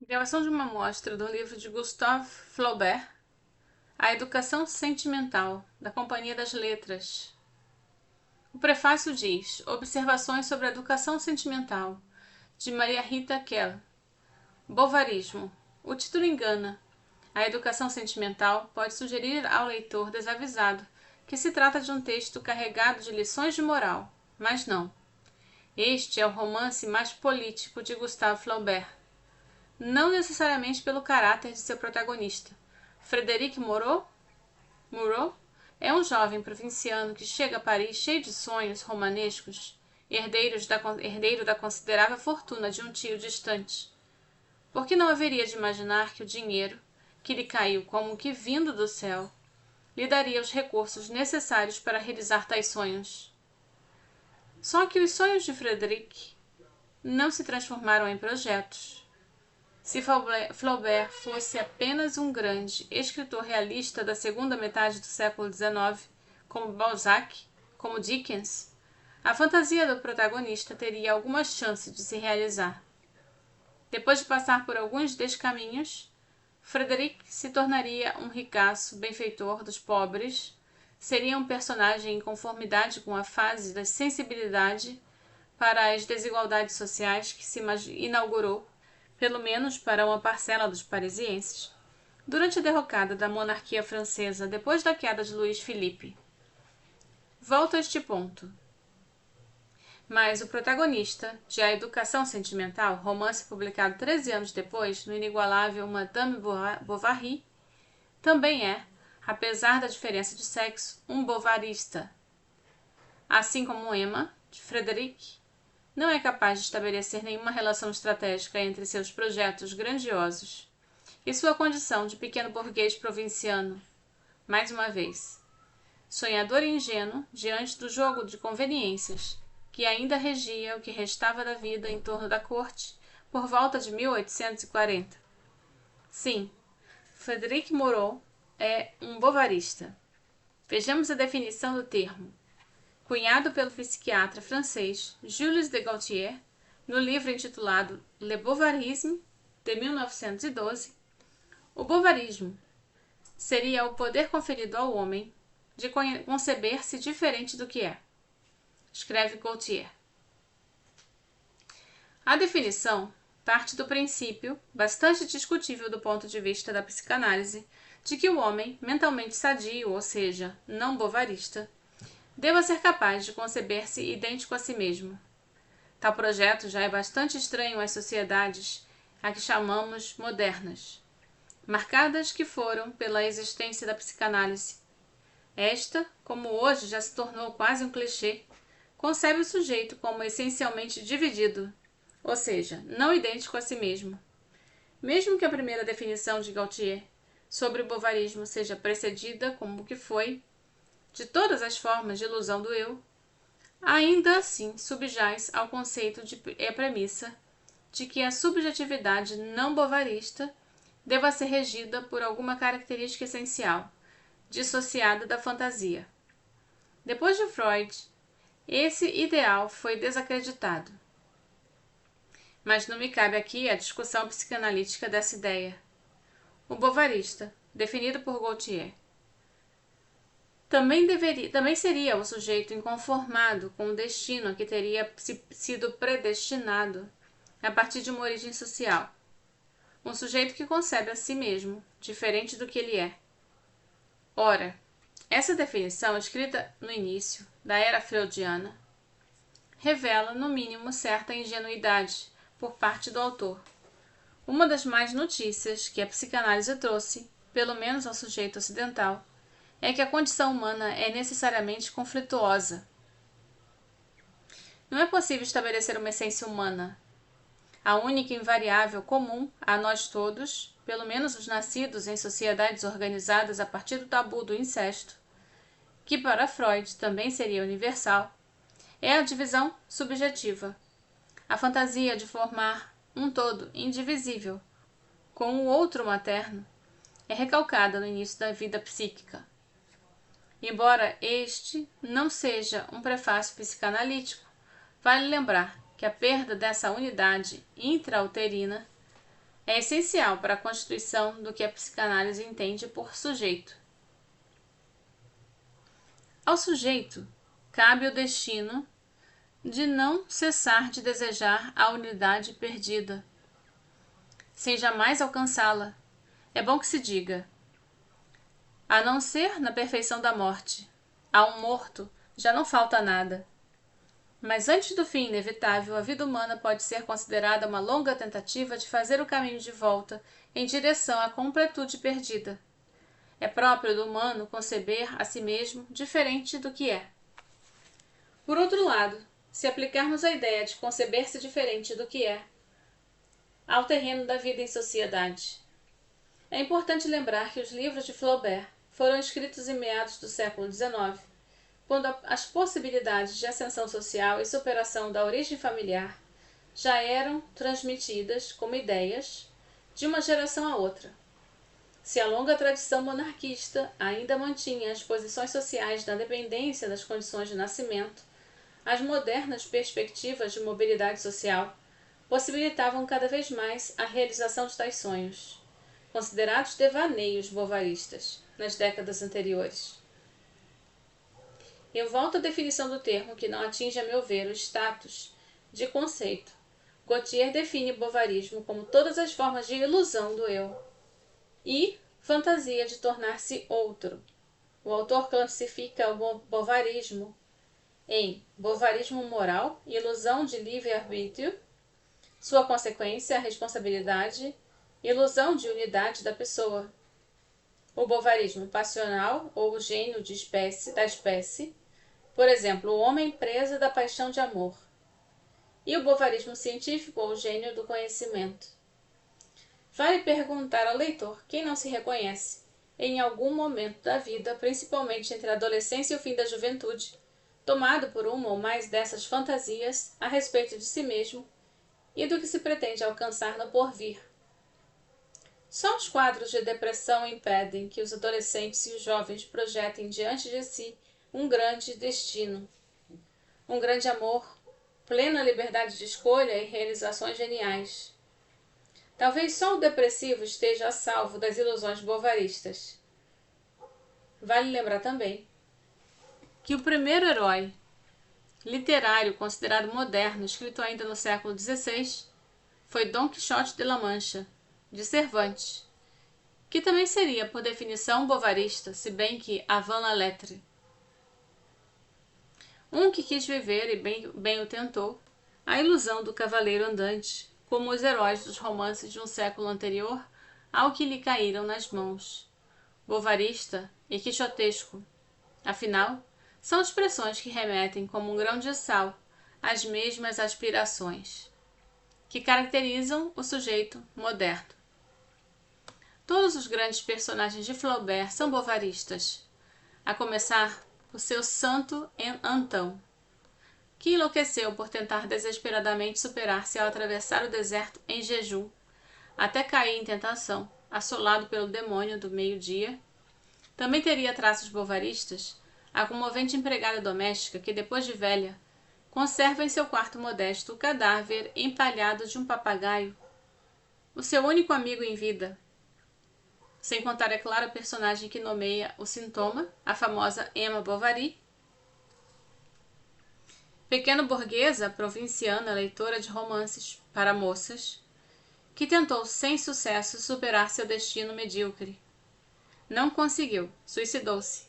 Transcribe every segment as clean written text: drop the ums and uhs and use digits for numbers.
Gravação de uma amostra do livro de Gustave Flaubert, A Educação Sentimental, da Companhia das Letras. O prefácio diz: Observações sobre a Educação Sentimental, de Maria Rita Kell. Bovarismo. O título engana. A educação sentimental pode sugerir ao leitor desavisado que se trata de um texto carregado de lições de moral, mas não. Este é o romance mais político de Gustave Flaubert. Não necessariamente pelo caráter de seu protagonista. Frédéric Moreau é um jovem provinciano que chega a Paris cheio de sonhos romanescos, herdeiro da considerável fortuna de um tio distante. Por que não haveria de imaginar que o dinheiro, que lhe caiu como que vindo do céu, lhe daria os recursos necessários para realizar tais sonhos? Só que os sonhos de Frédéric não se transformaram em projetos. Se Flaubert fosse apenas um grande escritor realista da segunda metade do século XIX, como Balzac, como Dickens, a fantasia do protagonista teria alguma chance de se realizar. Depois de passar por alguns descaminhos, Frédéric se tornaria um ricaço benfeitor dos pobres, seria um personagem em conformidade com a fase da sensibilidade para as desigualdades sociais que se inaugurou, pelo menos para uma parcela dos parisienses, durante a derrocada da monarquia francesa depois da queda de Luís Filipe. Volto a este ponto. Mas o protagonista de A Educação Sentimental, romance publicado 13 anos depois no inigualável Madame Bovary, também é, apesar da diferença de sexo, um bovarista. Assim como Emma, de Frédéric, não é capaz de estabelecer nenhuma relação estratégica entre seus projetos grandiosos e sua condição de pequeno burguês provinciano. Mais uma vez, sonhador e ingênuo diante do jogo de conveniências que ainda regia o que restava da vida em torno da corte por volta de 1840. Sim, Frédéric Moreau é um bovarista. Vejamos a definição do termo. Cunhado pelo psiquiatra francês Jules de Gaultier, no livro intitulado Le Bovarisme, de 1912, o bovarismo seria o poder conferido ao homem de conceber-se diferente do que é, escreve Gaultier. A definição parte do princípio, bastante discutível do ponto de vista da psicanálise, de que o homem mentalmente sadio, ou seja, não bovarista, deva ser capaz de conceber-se idêntico a si mesmo. Tal projeto já é bastante estranho às sociedades a que chamamos modernas, marcadas que foram pela existência da psicanálise. Esta, como hoje já se tornou quase um clichê, concebe o sujeito como essencialmente dividido, ou seja, não idêntico a si mesmo. Mesmo que a primeira definição de Gaultier sobre o bovarismo seja precedida, como que foi, de todas as formas de ilusão do eu, ainda assim subjaz ao conceito e a premissa de que a subjetividade não bovarista deva ser regida por alguma característica essencial, dissociada da fantasia. Depois de Freud, esse ideal foi desacreditado. Mas não me cabe aqui a discussão psicanalítica dessa ideia. O bovarista, definido por Gaultier, também seria o sujeito inconformado com o destino a que teria sido predestinado a partir de uma origem social. Um sujeito que concebe a si mesmo, diferente do que ele é. Ora, essa definição, escrita no início da era freudiana, revela, no mínimo, certa ingenuidade por parte do autor. Uma das mais notícias que a psicanálise trouxe, pelo menos ao sujeito ocidental, é que a condição humana é necessariamente conflituosa. Não é possível estabelecer uma essência humana, a única invariável comum a nós todos, pelo menos os nascidos em sociedades organizadas a partir do tabu do incesto, que para Freud também seria universal, é a divisão subjetiva, a fantasia de formar um todo indivisível com o outro materno é recalcada no início da vida psíquica. Embora este não seja um prefácio psicanalítico, vale lembrar que a perda dessa unidade intrauterina é essencial para a constituição do que a psicanálise entende por sujeito. Ao sujeito cabe o destino de não cessar de desejar a unidade perdida, sem jamais alcançá-la. É bom que se diga, a não ser na perfeição da morte. A um morto já não falta nada. Mas antes do fim inevitável, a vida humana pode ser considerada uma longa tentativa de fazer o caminho de volta em direção à completude perdida. É próprio do humano conceber a si mesmo diferente do que é. Por outro lado, se aplicarmos a ideia de conceber-se diferente do que é ao terreno da vida em sociedade, é importante lembrar que os livros de Flaubert foram escritos em meados do século XIX, quando as possibilidades de ascensão social e superação da origem familiar já eram transmitidas como ideias de uma geração a outra. Se a longa tradição monarquista ainda mantinha as posições sociais da dependência das condições de nascimento, as modernas perspectivas de mobilidade social possibilitavam cada vez mais a realização de tais sonhos, considerados devaneios bovaristas nas décadas anteriores. Eu volto à definição do termo que não atinge, a meu ver, o status de conceito. Gautier define bovarismo como todas as formas de ilusão do eu e fantasia de tornar-se outro. O autor classifica o bovarismo em bovarismo moral, ilusão de livre-arbítrio, sua consequência, a responsabilidade, ilusão de unidade da pessoa. O bovarismo passional ou o gênio da espécie, por exemplo, o homem presa da paixão de amor. E o bovarismo científico ou o gênio do conhecimento. Vale perguntar ao leitor quem não se reconhece, em algum momento da vida, principalmente entre a adolescência e o fim da juventude, tomado por uma ou mais dessas fantasias a respeito de si mesmo e do que se pretende alcançar no porvir. Só os quadros de depressão impedem que os adolescentes e os jovens projetem diante de si um grande destino, um grande amor, plena liberdade de escolha e realizações geniais. Talvez só o depressivo esteja a salvo das ilusões bovaristas. Vale lembrar também que o primeiro herói literário considerado moderno, escrito ainda no século XVI, foi Dom Quixote de la Mancha, de Cervantes, que também seria, por definição, bovarista, se bem que avant la lettre. Um que quis viver e bem o tentou, a ilusão do cavaleiro andante, como os heróis dos romances de um século anterior ao que lhe caíram nas mãos. Bovarista e quixotesco, afinal, são expressões que remetem como um grão de sal às mesmas aspirações que caracterizam o sujeito moderno. Todos os grandes personagens de Flaubert são bovaristas, a começar por seu santo Antão, que enlouqueceu por tentar desesperadamente superar-se ao atravessar o deserto em jejum, até cair em tentação, assolado pelo demônio do meio-dia. Também teria traços bovaristas a comovente empregada doméstica que, depois de velha, conserva em seu quarto modesto o cadáver empalhado de um papagaio, o seu único amigo em vida. Sem contar, é claro, a personagem que nomeia o sintoma, a famosa Emma Bovary, pequena burguesa provinciana leitora de romances para moças, que tentou sem sucesso superar seu destino medíocre. Não conseguiu, suicidou-se.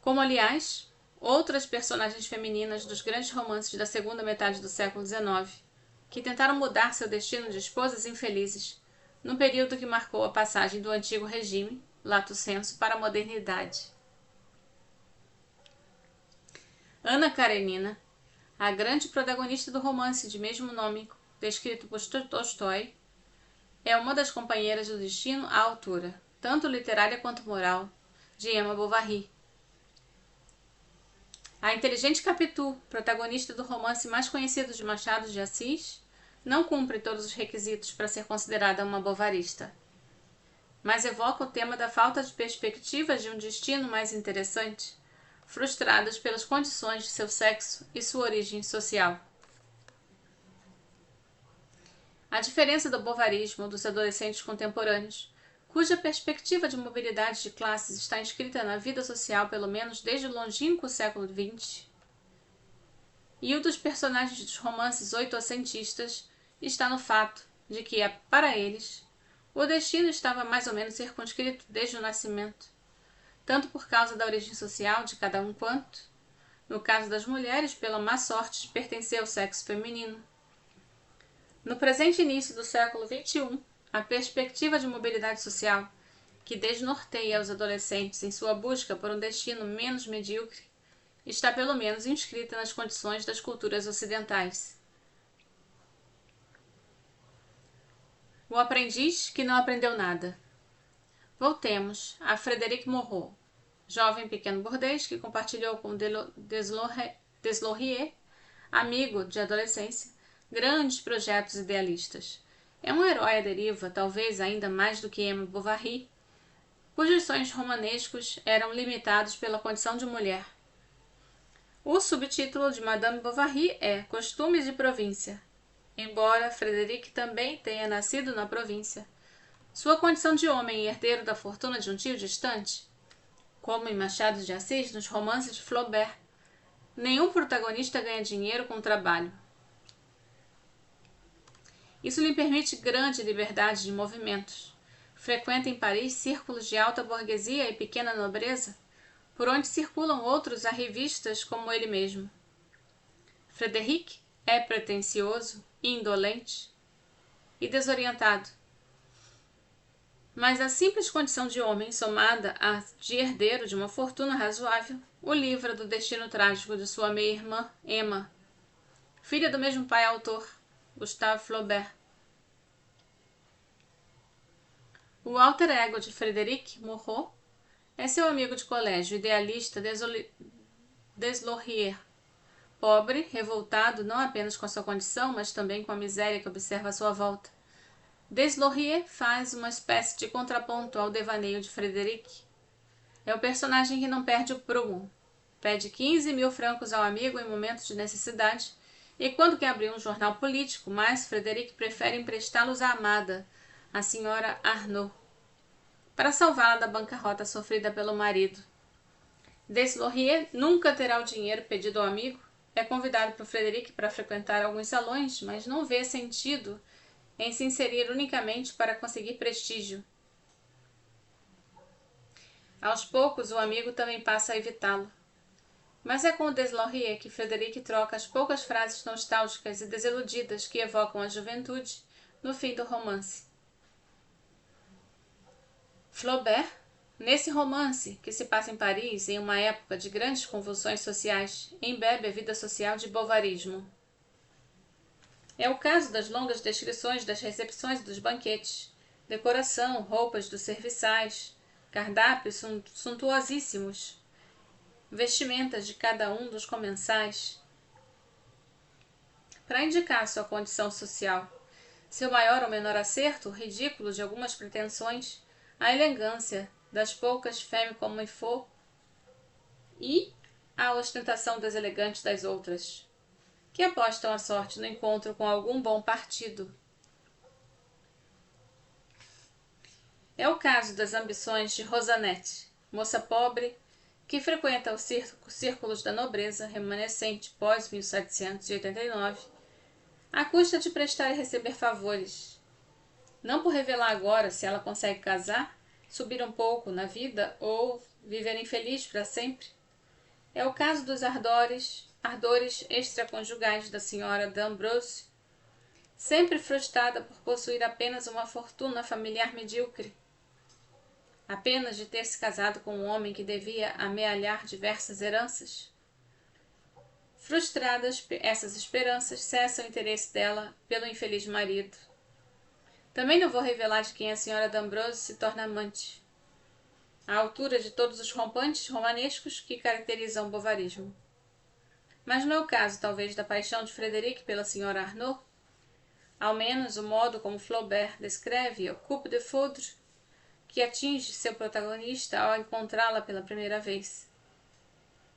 Como, aliás, outras personagens femininas dos grandes romances da segunda metade do século XIX, que tentaram mudar seu destino de esposas infelizes no período que marcou a passagem do antigo regime, lato sensu, para a modernidade. Anna Karenina, a grande protagonista do romance de mesmo nome, descrito por Tolstói, é uma das companheiras do destino à altura, tanto literária quanto moral, de Emma Bovary. A inteligente Capitu, protagonista do romance mais conhecido de Machado de Assis, não cumpre todos os requisitos para ser considerada uma bovarista, mas evoca o tema da falta de perspectivas de um destino mais interessante, frustradas pelas condições de seu sexo e sua origem social. A diferença do bovarismo dos adolescentes contemporâneos, cuja perspectiva de mobilidade de classes está inscrita na vida social pelo menos desde o longínquo século XX, e o dos personagens dos romances oitocentistas está no fato de que, para eles, o destino estava mais ou menos circunscrito desde o nascimento, tanto por causa da origem social de cada um quanto, no caso das mulheres, pela má sorte de pertencer ao sexo feminino. No presente início do século XXI, a perspectiva de mobilidade social, que desnorteia os adolescentes em sua busca por um destino menos medíocre, está pelo menos inscrita nas condições das culturas ocidentais. O aprendiz que não aprendeu nada. Voltemos a Frédéric Moreau, jovem pequeno burguês que compartilhou com Deslauriers, amigo de adolescência, grandes projetos idealistas. É um herói à deriva, talvez ainda mais do que Emma Bovary, cujos sonhos romanescos eram limitados pela condição de mulher. O subtítulo de Madame Bovary é Costumes de Província. Embora Frédéric também tenha nascido na província, sua condição de homem e herdeiro da fortuna de um tio distante, como em Machado de Assis nos romances de Flaubert, nenhum protagonista ganha dinheiro com trabalho. Isso lhe permite grande liberdade de movimentos. Frequenta em Paris círculos de alta burguesia e pequena nobreza, por onde circulam outros arrivistas como ele mesmo. Frédéric é pretensioso, indolente e desorientado. Mas a simples condição de homem, somada à de herdeiro de uma fortuna razoável, o livra do destino trágico de sua meia-irmã, Emma, filha do mesmo pai autor, Gustave Flaubert. O alter ego de Frédéric Moreau é seu amigo de colégio, idealista Deslauriers, pobre, revoltado não apenas com a sua condição, mas também com a miséria que observa à sua volta. Deslauriers faz uma espécie de contraponto ao devaneio de Frédéric. É o personagem que não perde o prumo. Pede 15.000 francos ao amigo em momentos de necessidade, e quando quer abrir um jornal político, mas Frédéric prefere emprestá-los à amada, a senhora Arnaud, para salvá-la da bancarrota sofrida pelo marido. Deslauriers nunca terá o dinheiro pedido ao amigo, é convidado por Frédéric para frequentar alguns salões, mas não vê sentido em se inserir unicamente para conseguir prestígio. Aos poucos, o amigo também passa a evitá-lo. Mas é com o Deslauriers que Frédéric troca as poucas frases nostálgicas e desiludidas que evocam a juventude no fim do romance. Flaubert, nesse romance, que se passa em Paris em uma época de grandes convulsões sociais, embebe a vida social de bovarismo. É o caso das longas descrições das recepções e dos banquetes, decoração, roupas dos serviçais, cardápios suntuosíssimos, vestimentas de cada um dos comensais, para indicar sua condição social, seu maior ou menor acerto, o ridículo de algumas pretensões, a elegância das poucas femmes comme il faut e a ostentação deselegante das outras, que apostam a sorte no encontro com algum bom partido. É o caso das ambições de Rosanette, moça pobre, que frequenta os círculos da nobreza remanescente pós-1789, à custa de prestar e receber favores, não por revelar agora se ela consegue casar, subir um pouco na vida ou viver infeliz para sempre. É o caso dos ardores extraconjugais da senhora d'Ambrose, sempre frustrada por possuir apenas uma fortuna familiar medíocre, apenas de ter se casado com um homem que devia amealhar diversas heranças. Frustradas essas esperanças, cessa o interesse dela pelo infeliz marido. Também não vou revelar de quem a senhora d'Ambrose se torna amante, à altura de todos os rompantes romanescos que caracterizam o bovarismo. Mas não é o caso, talvez, da paixão de Frédéric pela senhora Arnaud? Ao menos o modo como Flaubert descreve o coup de foudre que atinge seu protagonista ao encontrá-la pela primeira vez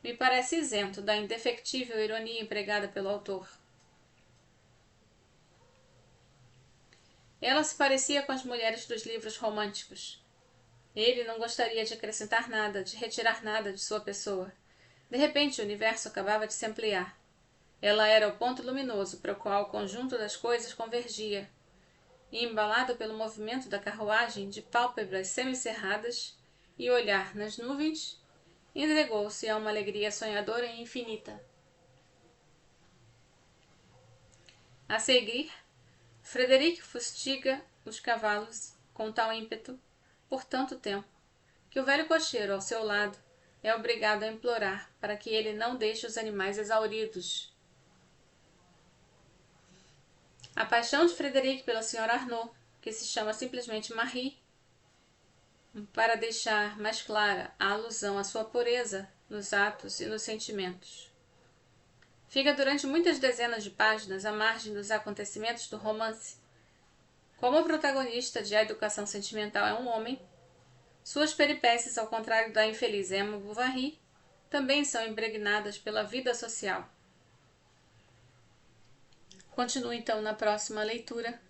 me parece isento da indefectível ironia empregada pelo autor. Ela se parecia com as mulheres dos livros românticos. Ele não gostaria de acrescentar nada, de retirar nada de sua pessoa. De repente, o universo acabava de se ampliar. Ela era o ponto luminoso para o qual o conjunto das coisas convergia. E, embalado pelo movimento da carruagem, de pálpebras semicerradas e olhar nas nuvens, entregou-se a uma alegria sonhadora e infinita. A seguir, Frederic fustiga os cavalos com tal ímpeto, por tanto tempo, que o velho cocheiro ao seu lado é obrigado a implorar para que ele não deixe os animais exauridos. A paixão de Frederic pela senhora Arnaud, que se chama simplesmente Marie, para deixar mais clara a alusão à sua pureza nos atos e nos sentimentos. Fica durante muitas dezenas de páginas à margem dos acontecimentos do romance. Como o protagonista de A Educação Sentimental é um homem, suas peripécias, ao contrário da infeliz Emma Bovary, também são impregnadas pela vida social. Continue então na próxima leitura.